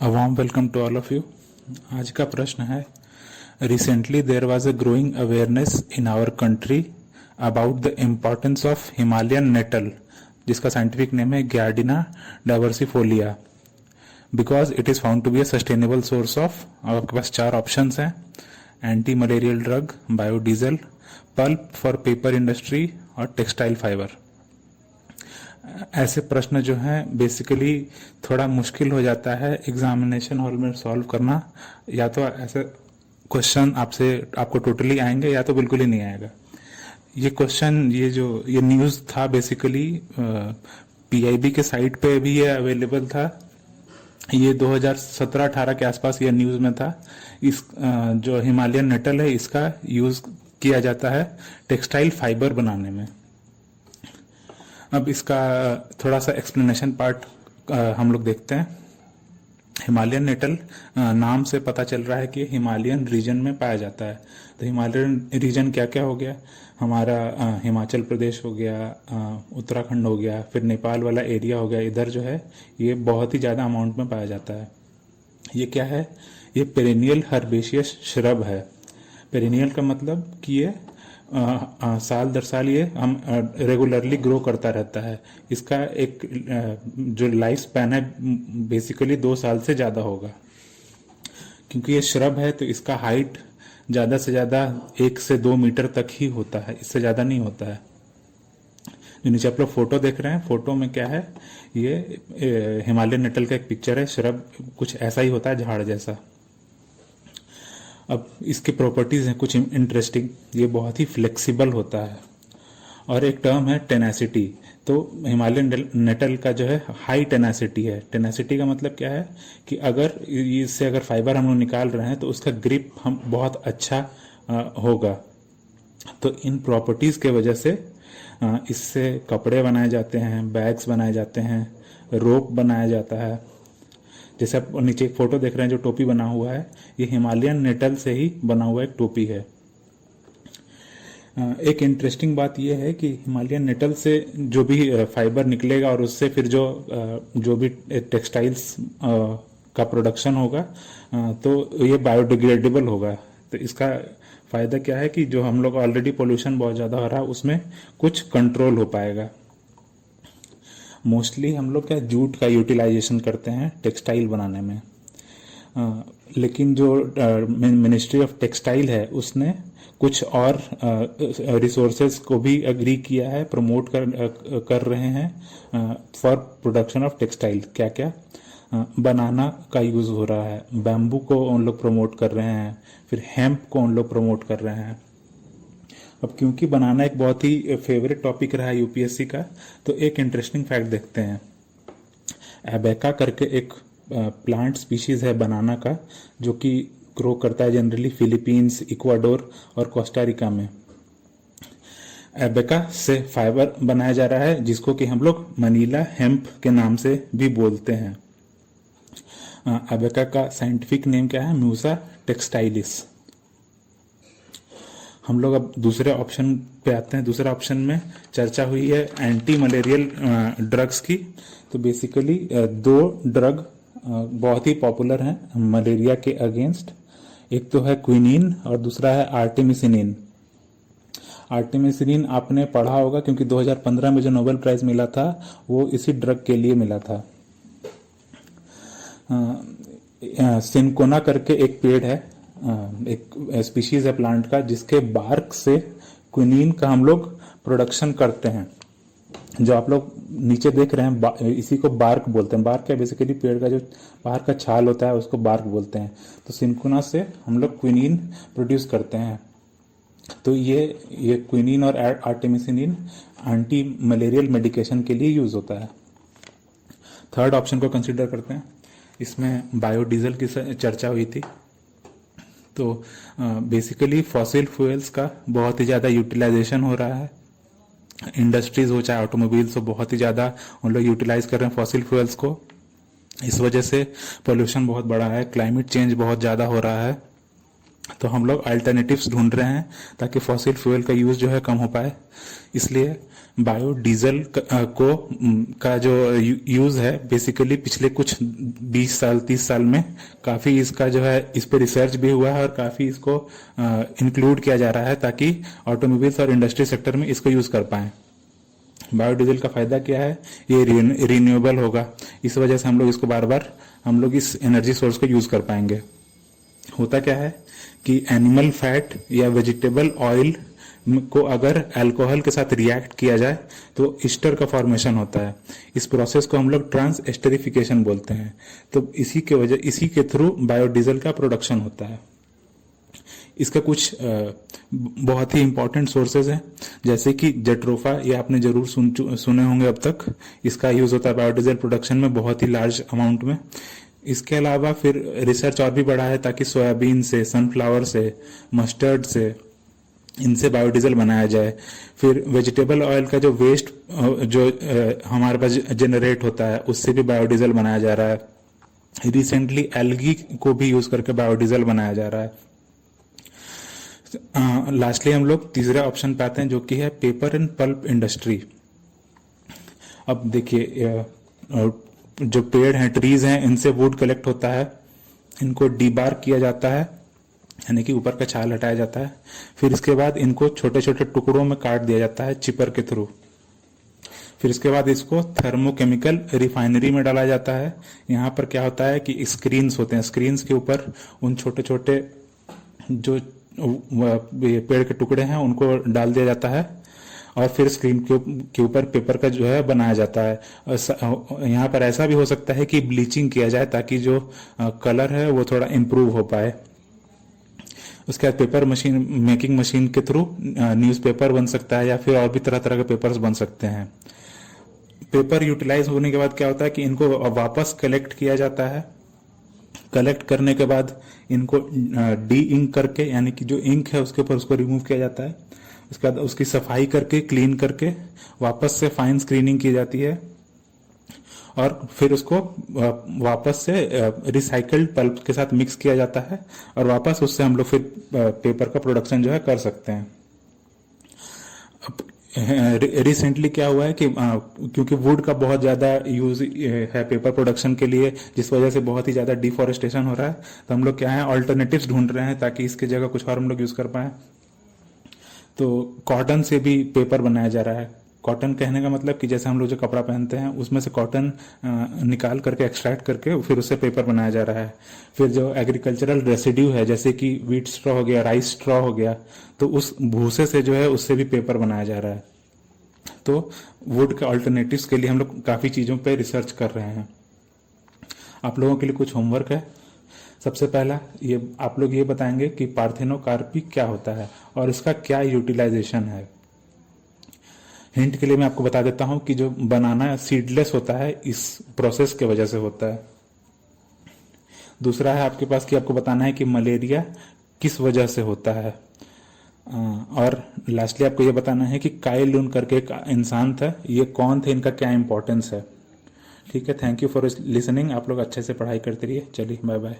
Warm welcome to all of you. आज का प्रश्न है, recently there was a growing awareness in our country about the importance of Himalayan nettle, जिसका scientific name है Girardinia diversifolia, because it is found to be a sustainable source of. आपके पास 4 options हैं: anti malarial drug, biodiesel, pulp for paper industry और textile fibre. ऐसे प्रश्न जो हैं बेसिकली थोड़ा मुश्किल हो जाता है एग्जामिनेशन हॉल में सॉल्व करना। या तो ऐसे क्वेश्चन आपको टोटली आएंगे या तो बिल्कुल ही नहीं आएगा। ये क्वेश्चन, ये न्यूज़ था बेसिकली पीआईबी के साइट पे भी ये अवेलेबल था। ये 2017-18 के आसपास ये न्यूज़ में था। इस जो हिमालयन नेटल है इसका यूज़ किया जाता है टेक्सटाइल फाइबर बनाने में। अब इसका थोड़ा सा एक्सप्लेनेशन पार्ट हम लोग देखते हैं। हिमालयन नेटल नाम से पता चल रहा है कि हिमालयन रीजन में पाया जाता है। तो हिमालयन रीजन क्या क्या हो गया? हमारा हिमाचल प्रदेश हो गया, उत्तराखंड हो गया, फिर नेपाल वाला एरिया हो गया। इधर जो है ये बहुत ही ज़्यादा अमाउंट में पाया जाता है। ये क्या है? ये पेरेनियल हर्बेशियस श्रब है। पेरेनियल का मतलब कि ये साल दर साल ये हम रेगुलरली ग्रो करता रहता है। इसका एक जो लाइफ स्पैन है बेसिकली 2 साल से ज़्यादा होगा। क्योंकि ये श्रब है तो इसका हाइट ज़्यादा से ज़्यादा 1 से 2 मीटर तक ही होता है, इससे ज़्यादा नहीं होता है। जो नीचे आप लोग फोटो देख रहे हैं, फोटो में क्या है? ये हिमालयन नेटल का एक पिक्चर है। श्रब कुछ ऐसा ही होता है, झाड़ जैसा। अब इसकी प्रॉपर्टीज हैं कुछ इंटरेस्टिंग। ये बहुत ही फ्लेक्सिबल होता है और एक टर्म है टेनासिटी। तो हिमालयन नेटल का जो है हाई टेनासिटी है। टेनासिटी का मतलब क्या है कि अगर इससे अगर फाइबर हम लोग निकाल रहे हैं तो उसका ग्रिप हम बहुत अच्छा होगा। तो इन प्रॉपर्टीज के वजह से इससे कपड़े बनाए जाते हैं, बैग्स बनाए जाते हैं, रोप बनाया जाता है। जैसे आप नीचे एक फोटो देख रहे हैं, जो टोपी बना हुआ है ये हिमालयन नेटल से ही बना हुआ एक टोपी है। एक इंटरेस्टिंग बात यह है कि हिमालयन नेटल से जो भी फाइबर निकलेगा और उससे फिर जो भी टेक्सटाइल्स का प्रोडक्शन होगा तो ये बायोडिग्रेडेबल होगा। तो इसका फायदा क्या है कि जो हम लोग ऑलरेडी पोल्यूशन बहुत ज़्यादा हो रहा है उसमें कुछ कंट्रोल हो पाएगा। मोस्टली हम लोग क्या जूट का यूटिलाइजेशन करते हैं टेक्सटाइल बनाने में, लेकिन जो मिनिस्ट्री ऑफ टेक्सटाइल है उसने कुछ और रिसोर्सेज को भी एग्री किया है, प्रमोट कर रहे हैं फॉर प्रोडक्शन ऑफ टेक्सटाइल। क्या क्या? बनाना का यूज़ हो रहा है, बैम्बू को उन लोग प्रमोट कर रहे हैं, फिर हेम्प को उन लोग प्रमोट कर रहे हैं। अब क्योंकि बनाना एक बहुत ही फेवरेट टॉपिक रहा है यूपीएससी का, तो एक इंटरेस्टिंग फैक्ट देखते हैं। एबेका करके एक प्लांट स्पीशीज है बनाना का, जो कि ग्रो करता है जनरली फिलीपींस, इक्वाडोर और कोस्टा रिका में। एबेका से फाइबर बनाया जा रहा है जिसको कि हम लोग मनीला हेम्प के नाम से भी बोलते हैं। एबेका का साइंटिफिक नेम क्या है? म्यूसा टेक्सटाइलिस। हम लोग अब दूसरे ऑप्शन पे आते हैं। दूसरे ऑप्शन में चर्चा हुई है एंटी मलेरियल ड्रग्स की। तो बेसिकली 2 ड्रग बहुत ही पॉपुलर हैं मलेरिया के अगेंस्ट। एक तो है क्विनीन और दूसरा है आर्टेमिसिनिन। आर्टेमिसिनिन आपने पढ़ा होगा क्योंकि 2015 में जो नोबेल प्राइज मिला था वो इसी ड्रग के लिए मिला था। सिनकोना करके एक पेड़ है, एक स्पीशीज है प्लांट का, जिसके बार्क से क्विनीन का हम लोग प्रोडक्शन करते हैं। जो आप लोग नीचे देख रहे हैं इसी को बार्क बोलते हैं। बार्क क्या? बेसिकली पेड़ का जो बाहर का छाल होता है उसको बार्क बोलते हैं। तो सिनकोना से हम लोग क्विनीन प्रोड्यूस करते हैं। तो ये क्विनीन और आर्टेमिसिनिन एंटी मलेरियल मेडिकेशन के लिए यूज होता है। थर्ड ऑप्शन को कंसिडर करते हैं। इसमें बायोडीजल की चर्चा हुई थी। तो बेसिकली फॉसिल फ्यूल्स का बहुत ही ज़्यादा यूटिलाइजेशन हो रहा है। इंडस्ट्रीज हो चाहे ऑटोमोबाइल्स हो, बहुत ही ज़्यादा उन लोग यूटिलाइज कर रहे हैं फॉसिल फ्यूल्स को। इस वजह से पोल्यूशन बहुत बढ़ा है, क्लाइमेट चेंज बहुत ज़्यादा हो रहा है। तो हम लोग अल्टरनेटिव्स ढूंढ रहे हैं ताकि फॉसिल फ्यूल का यूज़ जो है कम हो पाए। इसलिए बायोडीजल का जो यूज़ है बेसिकली पिछले कुछ 20 साल 30 साल में काफ़ी इसका जो है इस पर रिसर्च भी हुआ है और काफ़ी इसको इंक्लूड किया जा रहा है ताकि ऑटोमोबाइल्स और इंडस्ट्री सेक्टर में इसको यूज़ कर पाएं। बायोडीजल का फायदा क्या है, ये रिन्यूएबल होगा, इस वजह से हम लोग इसको बार बार हम लोग इस एनर्जी सोर्स को यूज कर पाएंगे। होता क्या है कि एनिमल फैट या वेजिटेबल ऑयल को अगर अल्कोहल के साथ रिएक्ट किया जाए तो ईस्टर का फॉर्मेशन होता है। इस प्रोसेस को हम लोग ट्रांस एस्टरिफिकेशन बोलते हैं। तो इसी के थ्रू बायोडीजल का प्रोडक्शन होता है। इसका कुछ बहुत ही इंपॉर्टेंट सोर्सेज हैं, जैसे कि जेट्रोफा, ये आपने जरूर सुने होंगे अब तक। इसका यूज होता है बायोडीजल प्रोडक्शन में बहुत ही लार्ज अमाउंट में। इसके अलावा फिर रिसर्च और भी बढ़ा है ताकि सोयाबीन से, सनफ्लावर से, मस्टर्ड से, इनसे बायोडीजल बनाया जाए। फिर वेजिटेबल ऑयल का जो वेस्ट जो हमारे पास जनरेट होता है उससे भी बायोडीजल बनाया जा रहा है। रिसेंटली एल्गी को भी यूज करके बायोडीजल बनाया जा रहा है। लास्टली हम लोग तीसरे ऑप्शन पे आते हैं जो कि है पेपर एंड पल्प इंडस्ट्री। अब देखिए, जो पेड़ हैं, ट्रीज हैं, इनसे वुड कलेक्ट होता है, इनको डीबार्क किया जाता है यानी कि ऊपर का छाल हटाया जाता है। फिर इसके बाद इनको छोटे छोटे टुकड़ों में काट दिया जाता है चिपर के थ्रू। फिर इसके बाद इसको थर्मोकेमिकल रिफाइनरी में डाला जाता है। यहाँ पर क्या होता है कि स्क्रीन्स होते हैं, स्क्रीन्स के ऊपर उन छोटे छोटे जो पेड़ के टुकड़े हैं उनको डाल दिया जाता है और फिर स्क्रीन के ऊपर पेपर का जो है बनाया जाता है। यहाँ पर ऐसा भी हो सकता है कि ब्लीचिंग किया जाए ताकि जो कलर है वो थोड़ा इम्प्रूव हो पाए। उसके बाद पेपर मशीन, मेकिंग मशीन के थ्रू न्यूज़पेपर बन सकता है या फिर और भी तरह तरह के पेपर्स बन सकते हैं। पेपर यूटिलाइज होने के बाद क्या होता है कि इनको वापस कलेक्ट किया जाता है। कलेक्ट करने के बाद इनको डी इंक करके, यानी कि जो इंक है उसके ऊपर उसको रिमूव किया जाता है। उसके बाद उसकी सफाई करके, क्लीन करके वापस से फाइन स्क्रीनिंग की जाती है और फिर उसको वापस से रिसाइकल्ड पल्प के साथ मिक्स किया जाता है और वापस उससे हम लोग फिर पेपर का प्रोडक्शन जो है कर सकते हैं। रिसेंटली क्या हुआ है कि क्योंकि वुड का बहुत ज़्यादा यूज है पेपर प्रोडक्शन के लिए, जिस वजह से बहुत ही ज़्यादा डिफॉरेस्टेशन हो रहा है, तो हम लोग क्या है ऑल्टरनेटिव्स ढूंढ रहे हैं ताकि इसकी जगह कुछ और हम लोग यूज़ कर पाएं। तो कॉटन से भी पेपर बनाया जा रहा है। कॉटन कहने का मतलब कि जैसे हम लोग जो कपड़ा पहनते हैं उसमें से कॉटन निकाल करके, एक्सट्रैक्ट करके फिर उससे पेपर बनाया जा रहा है। फिर जो एग्रीकल्चरल रेसिड्यू है जैसे कि व्हीट स्ट्रॉ हो गया, राइस स्ट्रॉ हो गया, तो उस भूसे से जो है उससे भी पेपर बनाया जा रहा है। तो वुड के ऑल्टरनेटिव्स के लिए हम लोग काफ़ी चीज़ों पे रिसर्च कर रहे हैं। आप लोगों के लिए कुछ होमवर्क है। सबसे पहला ये आप लोग ये बताएंगे कि पार्थेनोकार्पी क्या होता है और इसका क्या यूटिलाइजेशन है। हिंट के लिए मैं आपको बता देता हूं कि जो बनाना सीडलेस होता है इस प्रोसेस के वजह से होता है। दूसरा है आपके पास कि आपको बताना है कि मलेरिया किस वजह से होता है। और लास्टली आपको ये बताना है कि काइल लून करके एक इंसान था, ये कौन थे, इनका क्या इंपॉर्टेंस है। ठीक है, थैंक यू फॉर लिसनिंग। आप लोग अच्छे से पढ़ाई करते रहिए। चलिए, बाय बाय।